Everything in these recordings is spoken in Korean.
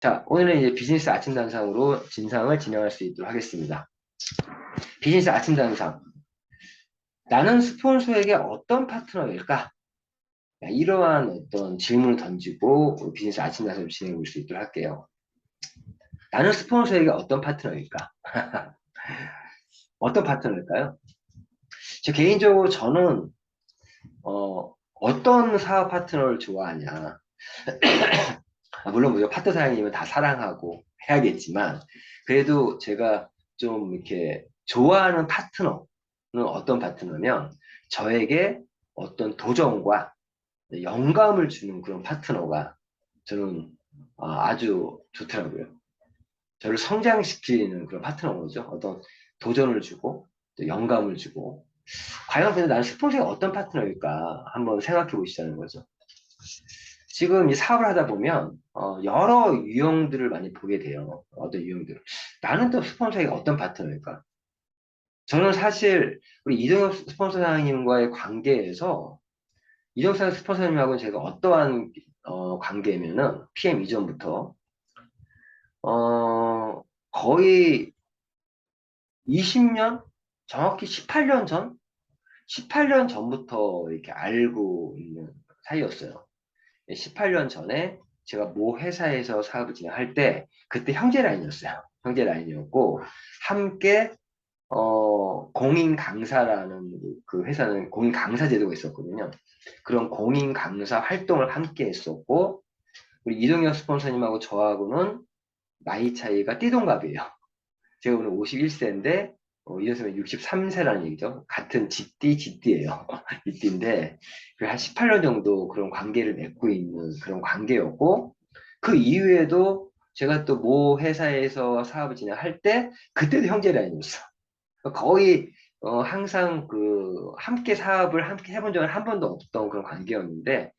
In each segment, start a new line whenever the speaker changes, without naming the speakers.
자, 오늘은 이제 비즈니스 아침 단상으로 진상을 진행할 수 있도록 하겠습니다. 비즈니스 아침 단상. 나는 스폰서에게 어떤 파트너일까? 이러한 어떤 질문을 던지고 비즈니스 아침 단상을 진행해 볼 수 있도록 할게요. 나는 스폰서에게 어떤 파트너일까? 어떤 파트너일까요? 저 개인적으로 저는 어떤 사업 파트너를 좋아하냐. 물론 우리가 파트너 사장님은 다 사랑하고 해야겠지만 그래도 제가 좀 이렇게 좋아하는 파트너는 어떤 파트너면 저에게 어떤 도전과 영감을 주는 그런 파트너가 저는 아주 좋더라고요. 저를 성장시키는 그런 파트너죠. 어떤 도전을 주고 또 영감을 주고 과연 근데 나는 스폰서가 어떤 파트너일까 한번 생각해 보시자는 거죠. 지금 이 사업을 하다 보면 여러 유형들을 많이 보게 돼요. 어떤 유형들. 나는 또 스폰서에게 어떤 파트너일까? 저는 사실 우리 이동엽 스폰서님과의 관계에서 이정찬 스폰서님하고는 제가 어떠한 관계면은 PM 이전부터 어, 거의 20년, 정확히 18년 전, 18년 전부터 이렇게 알고 있는 사이였어요. 18년 전에 제가 모 회사에서 사업을 진행할 때 그때 형제 라인이었어요. 형제 라인이었고 함께 공인 강사라는 그 회사는 공인 강사 제도가 있었거든요. 그런 공인 강사 활동을 함께 했었고 우리 이동혁 스폰서님하고 저하고는 나이 차이가 띠동갑이에요. 제가 오늘 51세인데 이현 선생님 63세라는 얘기죠. 같은 쥐띠예요. 쥐띠인데 한 18년 정도 그런 관계를 맺고 있는 그런 관계였고 그 이후에도 제가 또 모 회사에서 사업을 진행할 때 그때도 형제 라인이었어. 거의 항상 그 함께 사업을 함께 해본 적은 한 번도 없던 그런 관계였는데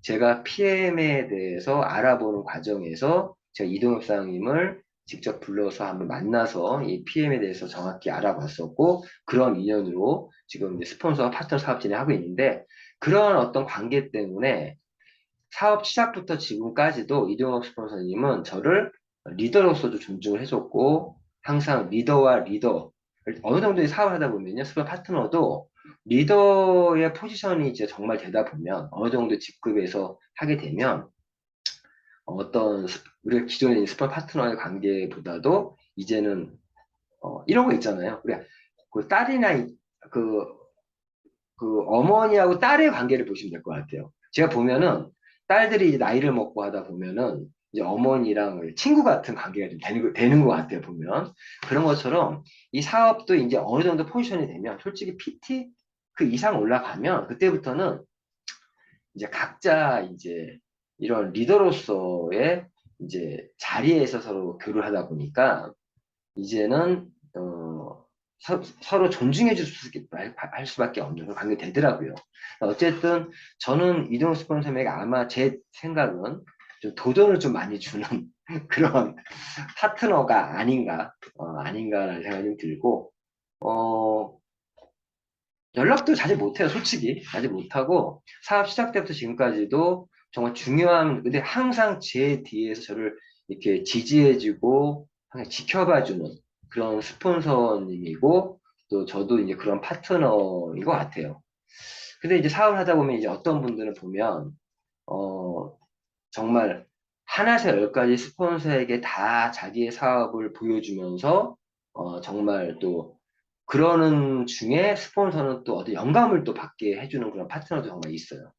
제가 PM에 대해서 알아보는 과정에서 제가 이동엽 사장님을 직접 불러서 한번 만나서 이 PM에 대해서 정확히 알아봤었고 그런 인연으로 지금 이제 스폰서와 파트너 사업 진행하고 있는데 그런 어떤 관계 때문에 사업 시작부터 지금까지도 이동엽 스폰서님은 저를 리더로서도 존중을 해줬고 항상 리더와 리더 어느 정도의 사업을 하다 보면요 스폰 파트너도 리더의 포지션이 이제 정말 되다 보면 어느 정도 직급에서 하게 되면 어떤 우리가 기존의 스폰 파트너의 관계보다도 이제는 이런 거 있잖아요. 우리 그 딸이나 그, 그 어머니하고 딸의 관계를 보시면 될 것 같아요. 제가 보면은 딸들이 이제 나이를 먹고 하다 보면은 이제 어머니랑 친구 같은 관계가 좀 되는 것 같아요, 보면. 그런 것처럼 이 사업도 이제 어느 정도 포지션이 되면 솔직히 PT 그 이상 올라가면 그때부터는 이제 각자 이제 이런 리더로서의 이제 자리에서 서로 교류를 하다 보니까 이제는 서로 존중해 줄 할 수밖에 없는 그런 관계 되더라고요. 어쨌든 저는 이동 스폰서에게 아마 제 생각은 좀 도전을 좀 많이 주는 그런 파트너가 아닌가라는 생각이 좀 들고 어, 연락도 자주 못해요, 솔직히. 자주 못하고, 사업 시작 때부터 지금까지도 정말 중요한, 근데 항상 제 뒤에서 저를 이렇게 지지해주고, 항상 지켜봐주는 그런 스폰서님이고, 또 저도 이제 그런 파트너인 것 같아요. 근데 이제 사업을 하다 보면 이제 어떤 분들은 보면, 어, 정말 하나에서 열까지 스폰서에게 다 자기의 사업을 보여주면서 정말 또 그러는 중에 스폰서는 또 어떤 영감을 또 받게 해주는 그런 파트너도 정말 있어요.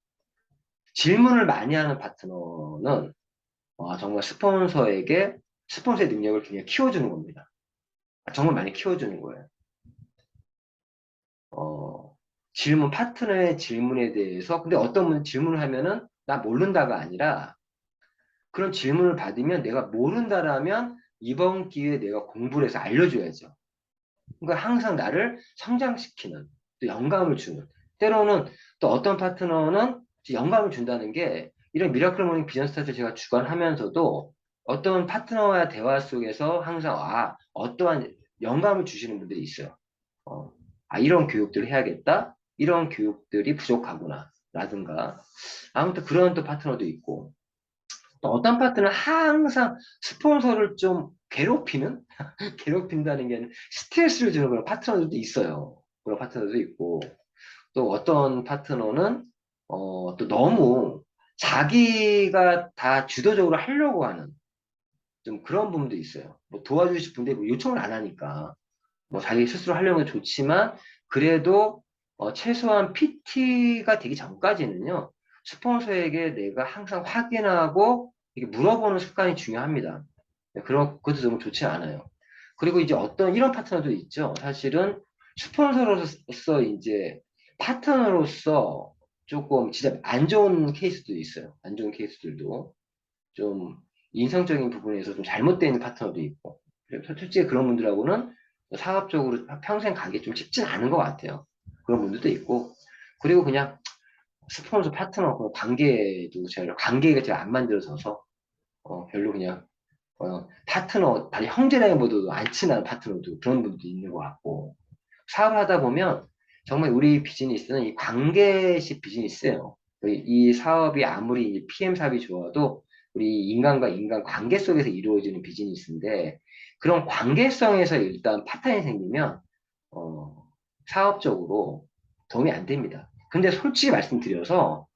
질문을 많이 하는 파트너는 정말 스폰서의 능력을 굉장히 키워주는 겁니다. 정말 많이 키워주는 거예요. 어, 파트너의 질문에 대해서 근데 어떤 분 질문을 하면은 나 모른다가 아니라 그런 질문을 받으면 내가 모른다라면 이번 기회에 내가 공부를 해서 알려줘야죠. 그러니까 항상 나를 성장시키는, 또 영감을 주는. 때로는 또 어떤 파트너는 영감을 준다는 게 이런 미라클 모닝 비전 스타트를 제가 주관하면서도 어떤 파트너와의 대화 속에서 항상 어떠한 영감을 주시는 분들이 있어요. 어, 이런 교육들을 해야겠다. 이런 교육들이 부족하구나. 라든가. 아무튼 그런 또 파트너도 있고. 또 어떤 파트는 항상 스폰서를 좀 괴롭히는 괴롭힌다는 게 아니라 스트레스를 주는 그런 파트너들도 있어요. 그런 파트너도 있고 또 어떤 파트너는 또 너무 자기가 다 주도적으로 하려고 하는 좀 그런 부분도 있어요. 뭐 도와주고 싶은데 뭐 요청을 안 하니까 뭐 자기 스스로 하려면 좋지만 그래도 최소한 PT가 되기 전까지는요 스폰서에게 내가 항상 확인하고 이렇게 물어보는 습관이 중요합니다. 그것도 너무 좋지 않아요. 그리고 이제 어떤 이런 파트너도 있죠. 사실은 스폰서로서 이제 파트너로서 조금 진짜 안 좋은 케이스도 있어요. 안 좋은 케이스들도 좀 인성적인 부분에서 좀 잘못된 파트너도 있고 솔직히 그런 분들하고는 사업적으로 평생 가기 좀 쉽진 않은 것 같아요. 그런 분들도 있고 그리고 그냥 스폰서 파트너 관계도 제가 관계가 제가 안 만들어져서 별로 그냥 파트너 다리 형제라기보다도 안 친한 파트너도 그런 분도 있는 것 같고 사업을 하다 보면 정말 우리 비즈니스는 이 관계식 비즈니스예요. 이 사업이 아무리 PM 사업이 좋아도 우리 인간과 인간 관계 속에서 이루어지는 비즈니스인데 그런 관계성에서 일단 파탄이 생기면 어, 사업적으로 도움이 안 됩니다. 근데 솔직히 말씀드려서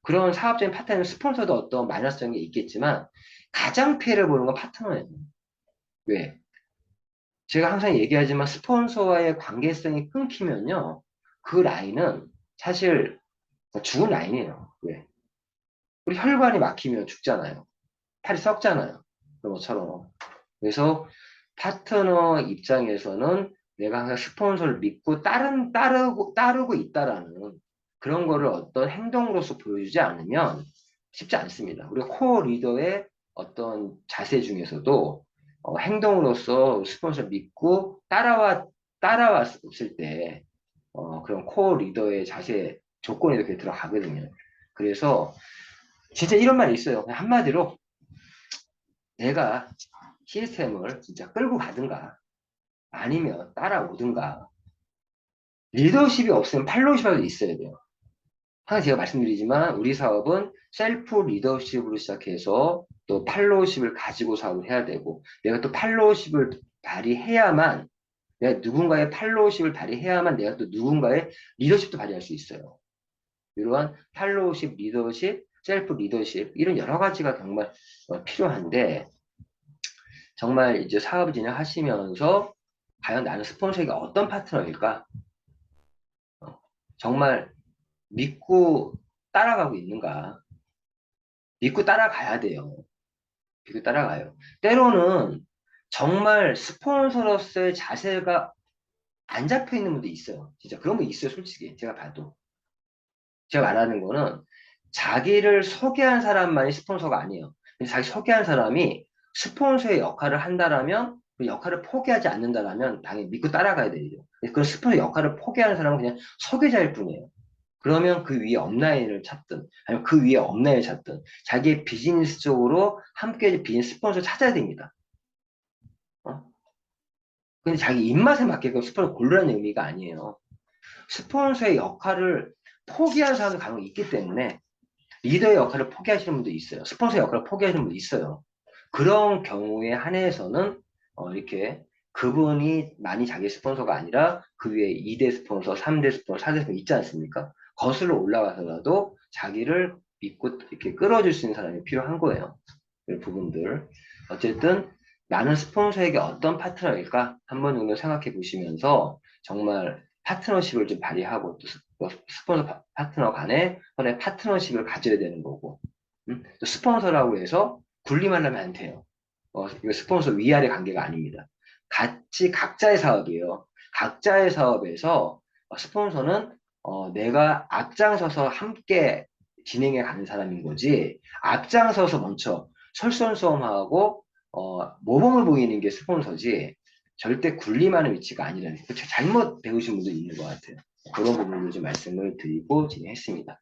그런 사업적인 파트너는 스폰서도 어떤 마이너스적인 게 있겠지만 가장 피해를 보는 건 파트너예요. 왜? 제가 항상 얘기하지만 스폰서와의 관계성이 끊기면요. 그 라인은 사실 죽은 라인이에요. 왜? 우리 혈관이 막히면 죽잖아요. 팔이 썩잖아요. 그런 것처럼. 그래서 파트너 입장에서는 내가 항상 스폰서를 믿고 따르고 있다라는 그런 거를 어떤 행동으로서 보여주지 않으면 쉽지 않습니다. 우리 코어 리더의 어떤 자세 중에서도 행동으로서 스폰서를 믿고 따라왔을 때 그런 코어 리더의 자세 조건이 이렇게 들어가거든요. 그래서 진짜 이런 말이 있어요. 그냥 한마디로 내가 시스템을 진짜 끌고 가든가 아니면 따라오든가 리더십이 없으면 팔로우십이라도 있어야 돼요. 항상 제가 말씀드리지만 우리 사업은 셀프 리더십으로 시작해서 또 팔로우십을 가지고 사업을 해야 되고 내가 또 팔로우십을 발휘해야만 내가 누군가의 팔로우십을 발휘해야만 내가 또 누군가의 리더십도 발휘할 수 있어요. 이러한 팔로우십, 리더십, 셀프 리더십 이런 여러 가지가 정말 필요한데 정말 이제 사업을 진행하시면서 과연 나는 스폰서에게 어떤 파트너일까? 정말 믿고 따라가고 있는가? 믿고 따라가야 돼요. 믿고 따라가요. 때로는 정말 스폰서로서의 자세가 안 잡혀 있는 분도 있어요. 진짜 그런 분 있어요, 솔직히. 제가 봐도. 제가 말하는 거는 자기를 소개한 사람만이 스폰서가 아니에요. 자기 소개한 사람이 스폰서의 역할을 한다라면 그 역할을 포기하지 않는다라면 당연히 믿고 따라가야 되죠. 그런 스폰서 역할을 포기하는 사람은 그냥 소개자일 뿐이에요. 그러면 그 위에 업라인을 찾든 아니면 그 위에 업라인을 찾든 자기의 비즈니스 쪽으로 함께 비즈니스 스폰서를 찾아야 됩니다. 어? 근데 자기 입맛에 맞게끔 스폰서 고르라는 의미가 아니에요. 스폰서의 역할을 포기한 사람도 간혹 있기 때문에 리더의 역할을 포기하시는 분도 있어요. 스폰서의 역할을 포기하시는 분도 있어요. 그런 경우에 한해서는 이렇게 그분이 많이 자기 스폰서가 아니라 그 위에 2대 스폰서, 3대 스폰서, 4대 스폰서 있지 않습니까? 거슬러 올라가서라도 자기를 믿고 이렇게 끌어줄 수 있는 사람이 필요한 거예요. 그 부분들. 어쨌든 나는 스폰서에게 어떤 파트너일까? 한번 정도 생각해 보시면서 정말 파트너십을 좀 발휘하고 또 스폰서 파트너 간에 서로의 파트너십을 가져야 되는 거고 또 스폰서라고 해서 군림하려면 안 돼요. 이거 스폰서 위아래 관계가 아닙니다. 같이 각자의 사업이에요. 각자의 사업에서 스폰서는 내가 앞장서서 함께 진행해 가는 사람인 거지 앞장서서 먼저 설선수험하고 모범을 보이는 게 스폰서지 절대 군림하는 위치가 아니라는 거 잘못 배우신 분도 있는 것 같아요. 그런 부분을 좀 말씀을 드리고 진행했습니다.